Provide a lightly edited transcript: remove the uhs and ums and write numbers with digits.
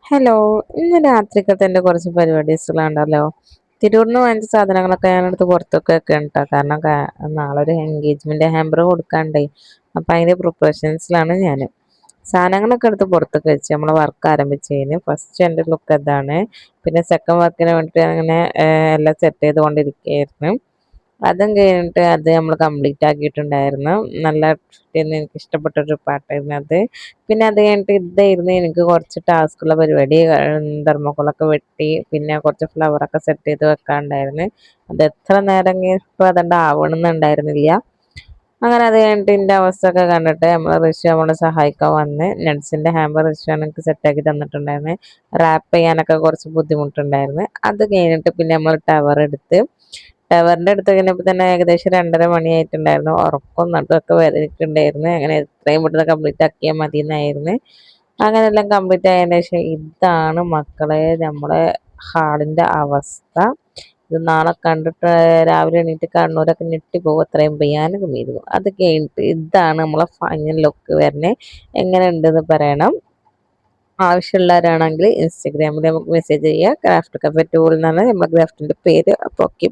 Hello, ഇന്ന് രാത്രിക്കത്തെ എൻ്റെ കുറച്ച് പരിപാടീസുകളുണ്ടല്ലോ. തിരൂരിന്ന് വാങ്ങിച്ച സാധനങ്ങളൊക്കെ ഞാനെടുത്ത് പുറത്തൊക്കെ വെക്കണം കേട്ടോ. കാരണം നാളെ ഒരു എൻഗേജ്മെന്റ് ഹാമ്പർ കൊടുക്കാണ്ടേ. അപ്പം അതിൻ്റെ പ്രിപ്പറേഷൻസിലാണ് ഞാൻ. സാധനങ്ങളൊക്കെ എടുത്ത് പുറത്തൊക്കെ വെച്ച് നമ്മൾ വർക്ക് ആരംഭിച്ചതിന് ഫസ്റ്റ് എൻ്റെ ലുക്ക് അതാണ്. പിന്നെ സെക്കൻഡ് വർക്കിന് വേണ്ടിയിട്ട് അങ്ങനെ എല്ലാം സെറ്റ് ചെയ്തുകൊണ്ടിരിക്കുകയായിരുന്നു. അതും കഴിഞ്ഞിട്ട് അത് നമ്മൾ കംപ്ലീറ്റ് ആക്കിയിട്ടുണ്ടായിരുന്നു. നല്ല എനിക്ക് ഇഷ്ടപ്പെട്ടൊരു പാട്ടായിരുന്നു അത്. പിന്നെ അത് കഴിഞ്ഞിട്ട് ഇതായിരുന്നു എനിക്ക് കുറച്ച് ടാസ്ക്കുള്ള പരിപാടി. തെർമോക്കോളൊക്കെ വെട്ടി പിന്നെ കുറച്ച് ഫ്ലവറൊക്കെ സെറ്റ് ചെയ്ത് വെക്കാനുണ്ടായിരുന്നു. അത് എത്ര നേരം ഇപ്പോൾ അതുകൊണ്ട് ആവണമെന്നുണ്ടായിരുന്നില്ല. അങ്ങനെ അത് കഴിഞ്ഞിട്ട് എൻ്റെ അവസ്ഥയൊക്കെ കണ്ടിട്ട് നമ്മൾ ഋഷി നമ്മളെ സഹായിക്കാൻ വന്ന് നട്സിൻ്റെ ഹാമ്പർ ഋഷിയാണ് എനിക്ക് സെറ്റാക്കി തന്നിട്ടുണ്ടായിരുന്നു. റാപ്പ് ചെയ്യാനൊക്കെ കുറച്ച് ബുദ്ധിമുട്ടുണ്ടായിരുന്നു. അത് കഴിഞ്ഞിട്ട് പിന്നെ നമ്മൾ ടവർ എടുത്ത് ടവറിൻ്റെ അടുത്ത് കഴിഞ്ഞപ്പോൾ തന്നെ ഏകദേശം 2:30 മണിയായിട്ടുണ്ടായിരുന്നു. ഉറക്കം നടുവൊക്കെ വേദനിക്കുന്നുണ്ടായിരുന്നു. അങ്ങനെ എത്രയും പെട്ടെന്ന് കംപ്ലീറ്റ് ആക്കിയാൽ മതി എന്നായിരുന്നു. അങ്ങനെ എല്ലാം കംപ്ലീറ്റ് ആയതിനു ശേഷം ഇതാണ് മക്കളെ നമ്മളെ ഹാളിൻ്റെ അവസ്ഥ. ഇത് നാളെ കണ്ടിട്ട് രാവിലെ എണീറ്റ് കണ്ണൂരൊക്കെ ഞെട്ടിപ്പോകും, അത്രയും ഭയാനകമായിരുന്നു. അത് കഴിഞ്ഞിട്ട് ഇതാണ് നമ്മളെ ഫൈനൽ ലുക്ക് വരുന്നത്. എങ്ങനെ ഉണ്ടെന്ന് പറയണം. ആവശ്യമുള്ളവരാണെങ്കിൽ ഇൻസ്റ്റഗ്രാമിൽ നമുക്ക് മെസ്സേജ് ചെയ്യുക. ക്രാഫ്റ്റ് കഫേ ടൂൾ എന്നാണ് നമ്മുടെ ക്രാഫ്റ്റിൻ്റെ പേര്. അപ്പോൾ ഓക്കെ.